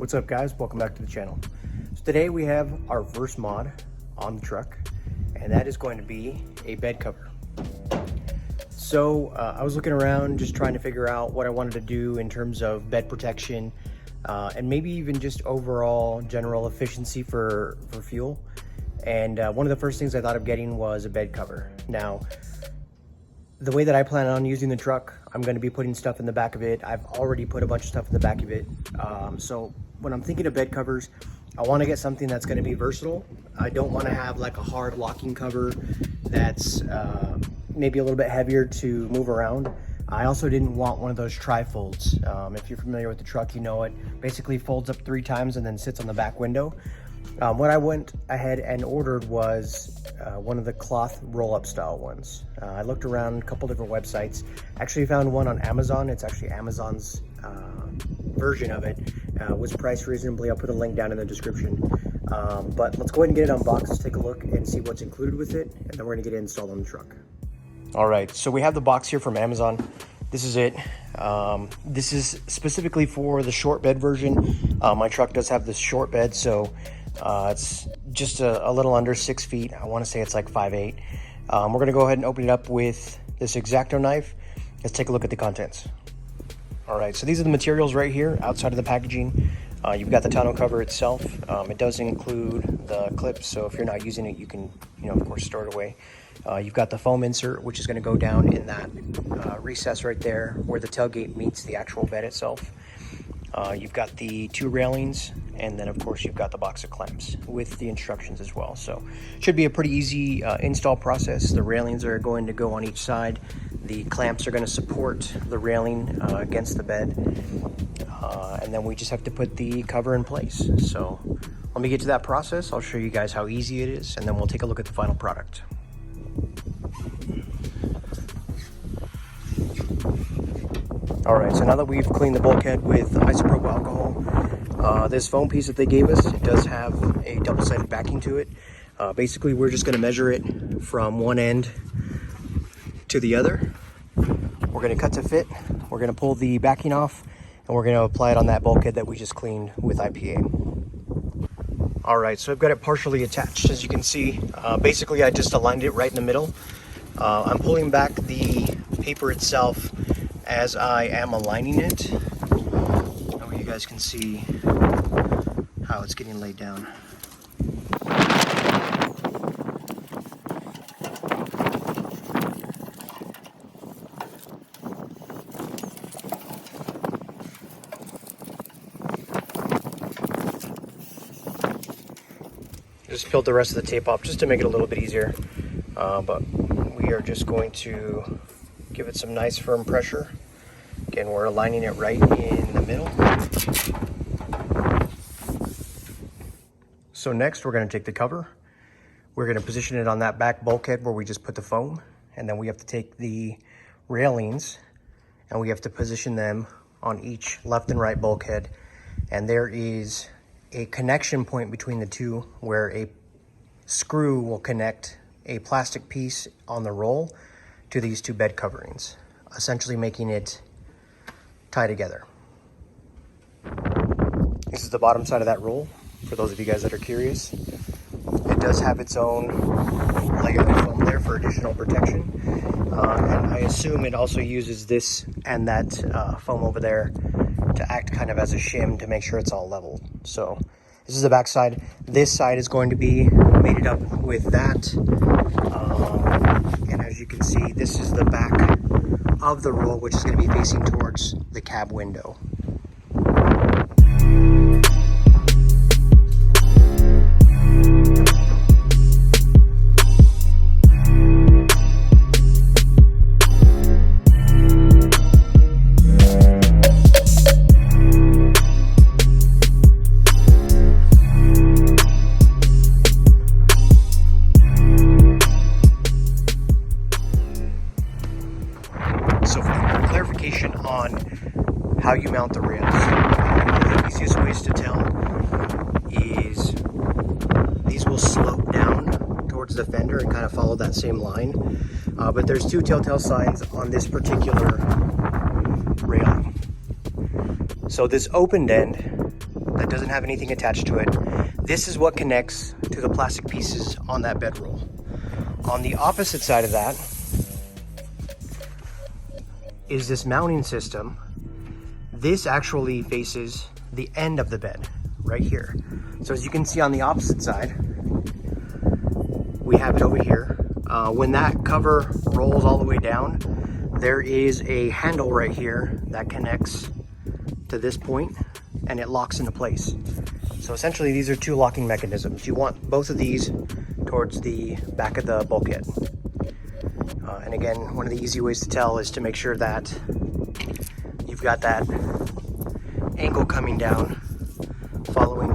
What's up, guys? Welcome back to the channel. So today we have our first mod on the truck, and that is going to be a bed cover. So I was looking around just trying to figure out what I wanted to do in terms of bed protection and maybe even just overall general efficiency for fuel. And one of the first things I thought of getting was a bed cover. Now, the way that I plan on using the truck, I'm going to be putting stuff in the back of it. I've already put a bunch of stuff in the back of it. So when I'm thinking of bed covers, I want to get something that's going to be versatile. I don't want to have like a hard locking cover that's maybe a little bit heavier to move around. I also didn't want one of those tri-folds. If you're familiar with the truck, you know it basically folds up 3 times and then sits on the back window. What I went ahead and ordered was one of the cloth roll-up style ones. I looked around a couple different websites. Actually found one on Amazon. It's actually Amazon's version of it. Was priced reasonably. I'll put a link down in the description. But let's go ahead and get it unboxed. Let's take a look and see what's included with it, and then we're gonna get it installed on the truck. All right, so we have the box here from Amazon. This is it. This is specifically for the short bed version. My truck does have this short bed, so it's just a little under 6 feet. I want to say it's like 5'8". We're going to go ahead and open it up with this X-Acto knife. Let's take a look at the contents. All right, so these are the materials right here outside of the packaging. You've got the tonneau cover itself. It does include the clips, so if you're not using it, you can, of course, store it away. You've got the foam insert, which is going to go down in that recess right there where the tailgate meets the actual bed itself. You've got the 2 railings, and then of course you've got the box of clamps with the instructions as well. So should be a pretty easy install process. The railings are going to go on each side. The clamps are going to support the railing against the bed, and then we just have to put the cover in place. So let me get to that process. I'll show you guys how easy it is, and then we'll take a look at the final product. All right, so now that we've cleaned the bulkhead with isopropyl alcohol, this foam piece that they gave us, it does have a double-sided backing to it. Basically, we're just gonna measure it from one end to the other. We're gonna cut to fit. We're gonna pull the backing off, and we're gonna apply it on that bulkhead that we just cleaned with IPA. All right, so I've got it partially attached, as you can see. Basically, I just aligned it right in the middle. I'm pulling back the paper itself as I am aligning it. That way you guys can see how it's getting laid down. Just peeled the rest of the tape off just to make it a little bit easier, but we are just going to give it some nice firm pressure. Again, we're aligning it right in the middle. So next we're going to take the cover. We're going to position it on that back bulkhead where we just put the foam, and then we have to take the railings and we have to position them on each left and right bulkhead. And there is a connection point between the two where a screw will connect a plastic piece on the roll to these 2 bed coverings, essentially making it tie together. This is the bottom side of that roll, for those of you guys that are curious. It does have its own layer of foam there for additional protection. And I assume it also uses this and that foam over there to act kind of as a shim to make sure it's all level. So this is the back side. This side is going to be mated up with that. And as you can see, this is the back of the roll, which is going to be facing towards the cab window. So for clarification on how you mount the rails, one of the easiest ways to tell is these will slope down towards the fender and kind of follow that same line. But there's 2 telltale signs on this particular railing. So this opened end It doesn't have anything attached to it. This is what connects to the plastic pieces on that bedroll. On the opposite side of that is this mounting system. This actually faces the end of the bed right here. So as you can see on the opposite side, we have it over here. When that cover rolls all the way down, there is a handle right here that connects to this point and it locks into place. So essentially these are two locking mechanisms. You want both of these towards the back of the bulkhead. And again, one of the easy ways to tell is to make sure that you've got that angle coming down, following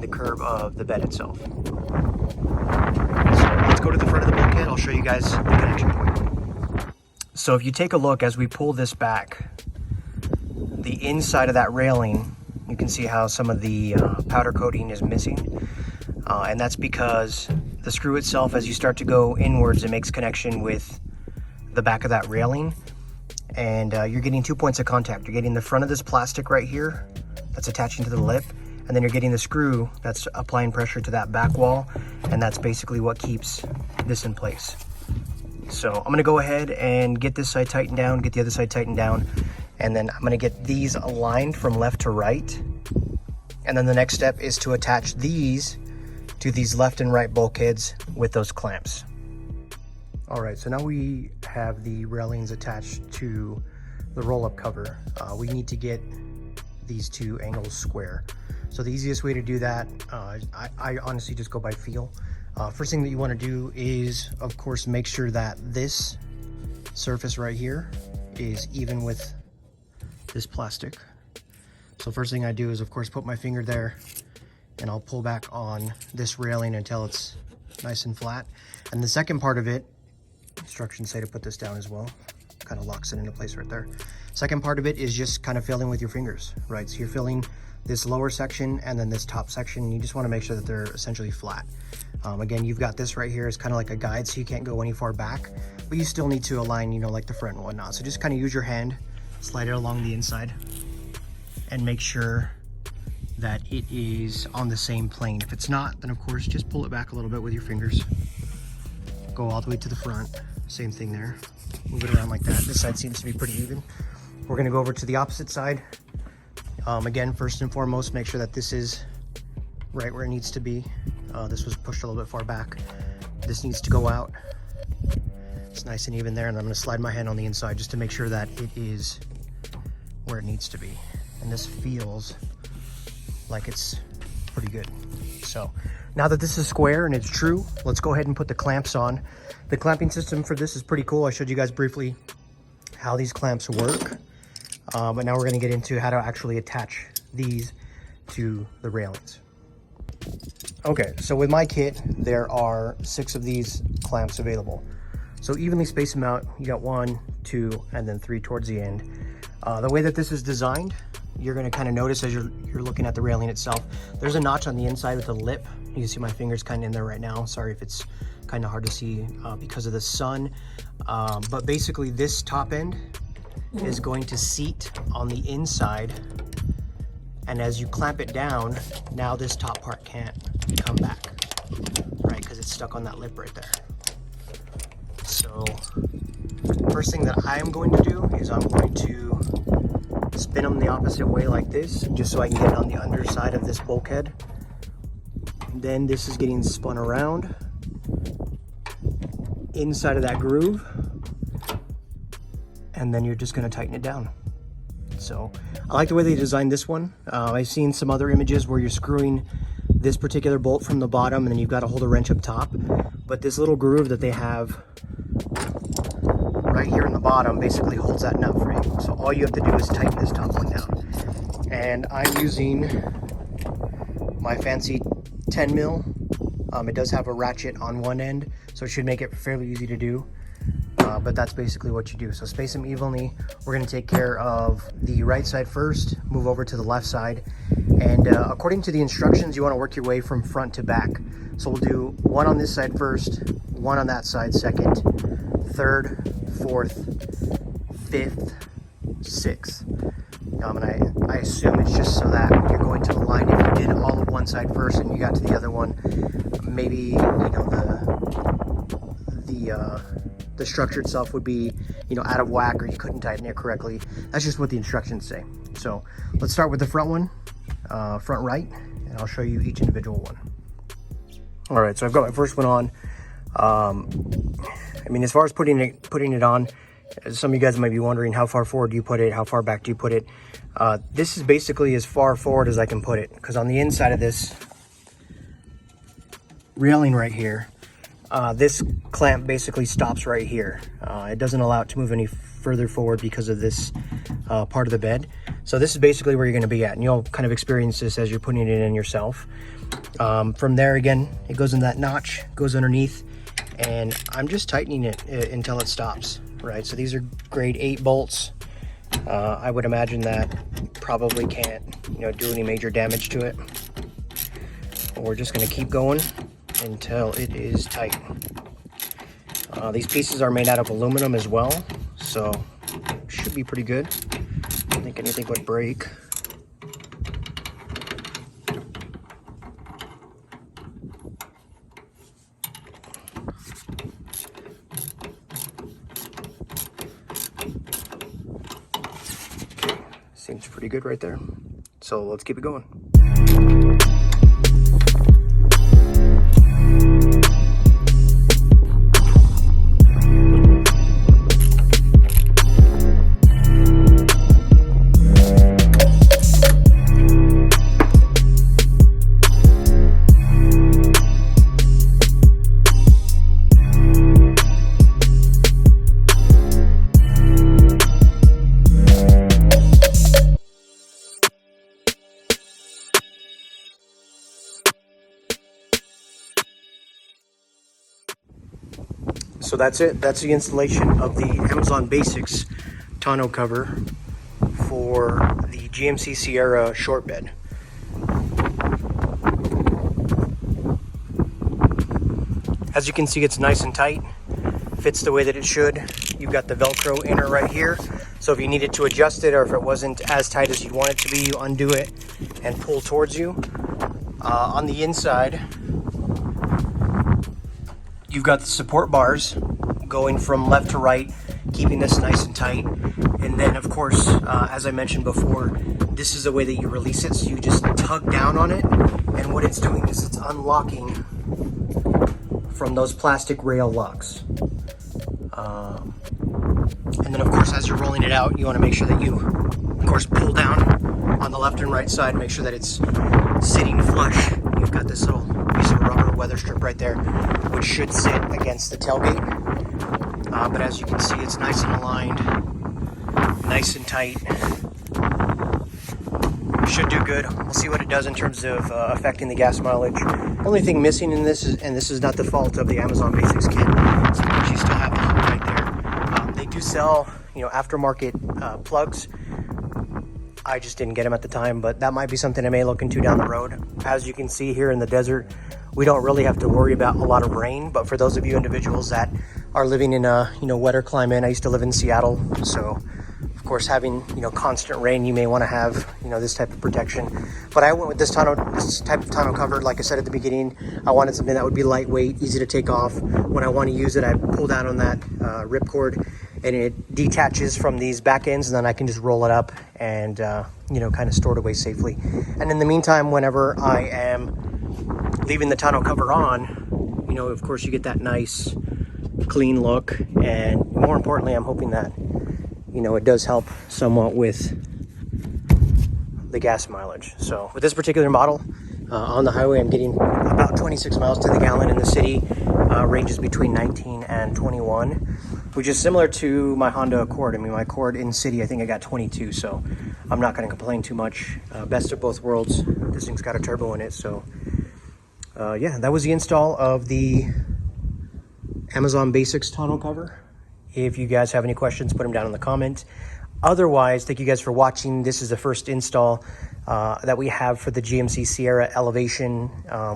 the curve of the bed itself. So let's go to the front of the bulkhead. I'll show you guys the connection point. So if you take a look as we pull this back, the inside of that railing, you can see how some of the powder coating is missing. And that's because the screw itself, as you start to go inwards, it makes connection with the back of that railing. And you're getting 2 points of contact. You're getting the front of this plastic right here that's attaching to the lip, and then you're getting the screw that's applying pressure to that back wall, and that's basically what keeps this in place. So I'm gonna go ahead and get this side tightened down, get the other side tightened down, and then I'm gonna get these aligned from left to right. And then the next step is to attach these to these left and right bulkheads with those clamps. All right, so now we have the railings attached to the roll-up cover. We need to get these two angles square. So the easiest way to do that, I honestly just go by feel. First thing that you want to do is, of course, make sure that this surface right here is even with this plastic. So first thing I do is, of course, put my finger there, and I'll pull back on this railing until it's nice and flat. And the second part of it, instructions say to put this down as well, kind of locks it into place right there. Second part of it is just kind of filling with your fingers, right? So you're filling this lower section and then this top section. You just want to make sure that they're essentially flat. Again, you've got this right here as kind of like a guide, so you can't go any far back, but you still need to align, you know, like the front and whatnot. So just kind of use your hand, slide it along the inside, and make sure that it is on the same plane. If it's not, then of course just pull it back a little bit with your fingers. Go all the way to the front, same thing there. Move it around like that. This side seems to be pretty even. We're gonna go over to the opposite side. Again, first and foremost, make sure that this is right where it needs to be. This was pushed a little bit far back. This needs to go out. It's nice and even there, and I'm gonna slide my hand on the inside just to make sure that it is where it needs to be. And this feels like it's pretty good. So now that this is square and it's true, let's go ahead and put the clamps on. The clamping system for this is pretty cool. I showed you guys briefly how these clamps work. But now we're gonna get into how to actually attach these to the railings. Okay, so with my kit, there are 6 of these clamps available. So evenly space them out. You got 1, 2, and then 3 towards the end. The way that this is designed, you're gonna kind of notice as you're looking at the railing itself, there's a notch on the inside with the lip. You can see my fingers kind of in there right now. Sorry if it's kind of hard to see because of the sun. But basically this top end is going to seat on the inside, and as you clamp it down, now this top part can't come back, right? Because it's stuck on that lip right there. So first thing that I am going to do is I'm going to spin them the opposite way like this, just so I can get it on the underside of this bulkhead. Then this is getting spun around inside of that groove, and then you're just going to tighten it down. So I like the way they designed this one. I've seen some other images where you're screwing this particular bolt from the bottom and then you've got to hold a wrench up top, but this little groove that they have right here in the bottom basically holds that nut for you. So all you have to do is tighten this top one down. And I'm using my fancy 10 mil. It does have a ratchet on one end, so it should make it fairly easy to do. But that's basically what you do. So space them evenly. We're going to take care of the right side first, move over to the left side. And according to the instructions, you want to work your way from front to back. So we'll do 1 on this side first, 1 on that side second, 3rd, 4th, 5th, 6th. And I assume it's just so that when you're going to the line, if you did all of one side first and you got to the other one, maybe, you know, the structure itself would be, you know, out of whack, or you couldn't tighten it correctly. That's just what the instructions say. So let's start with the front one, front right, and I'll show you each individual one. All right, so I've got my first one on. I mean, as far as putting it on, some of you guys might be wondering, how far forward do you put it? How far back do you put it? This is basically as far forward as I can put it, because on the inside of this railing right here, this clamp basically stops right here. It doesn't allow it to move any further forward because of this part of the bed. So this is basically where you're going to be at, and you'll kind of experience this as you're putting it in yourself. From there, again, it goes in that notch, goes underneath, and I'm just tightening it until it stops, right? So these are grade 8 bolts. I would imagine that probably can't, you know, do any major damage to it. We're just going to keep going until it is tight. These pieces are made out of aluminum as well, so should be pretty good. I don't think anything would break. Seems pretty good right there. So let's keep it going. So that's it. That's the installation of the Amazon Basics tonneau cover for the GMC Sierra short bed. As you can see, it's nice and tight, fits the way that it should. You've got the Velcro inner right here, so if you needed to adjust it, or if it wasn't as tight as you want it to be, you undo it and pull towards you. On the inside, you've got the support bars going from left to right, keeping this nice and tight. And then, of course, as I mentioned before, this is the way that you release it. So you just tug down on it, and what it's doing is it's unlocking from those plastic rail locks. And then, of course, as you're rolling it out, you want to make sure that you, of course, pull down on the left and right side, make sure that it's sitting flush. You've got this little piece of rubber weather strip right there, which should sit against the tailgate. But as you can see, it's nice and aligned, nice and tight. Should do good. We'll see what it does in terms of affecting the gas mileage. Only thing missing in this is, and this is not the fault of the Amazon Basics kit, so you still have the hook right there. They do sell, you know, aftermarket plugs. I just didn't get them at the time, but that might be something I may look into down the road. As you can see here in the desert, we don't really have to worry about a lot of rain, but for those of you individuals that are living in a, you know, wetter climate, I used to live in Seattle, so of course having, you know, constant rain, you may want to have, you know, this type of protection. But I went with this type of tonneau cover. Like I said at the beginning, I wanted something that would be lightweight, easy to take off. When I want to use it, I pull down on that ripcord, and it detaches from these back ends, and then I can just roll it up and you know, kind of store it away safely. And in the meantime, whenever I am leaving the tonneau cover on, you know, of course you get that nice clean look, and more importantly, I'm hoping that, you know, it does help somewhat with the gas mileage. So with this particular model, on the highway, I'm getting about 26 miles to the gallon. In the city, ranges between 19 and 21, which is similar to my Honda Accord. I mean, my Accord in city, I think I got 22, so I'm not going to complain too much. Best of both worlds. This thing's got a turbo in it, so yeah, that was the install of the Amazon Basics tonneau cover. If you guys have any questions, put them down in the comment. Otherwise, thank you guys for watching. This is the first install that we have for the GMC Sierra Elevation.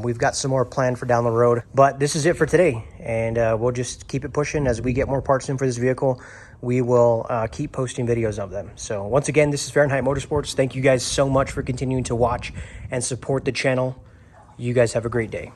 We've got some more planned for down the road, but this is it for today. And we'll just keep it pushing. As we get more parts in for this vehicle, we will keep posting videos of them. So once again, this is Fahrenheit Motorsports. Thank you guys so much for continuing to watch and support the channel. You guys have a great day.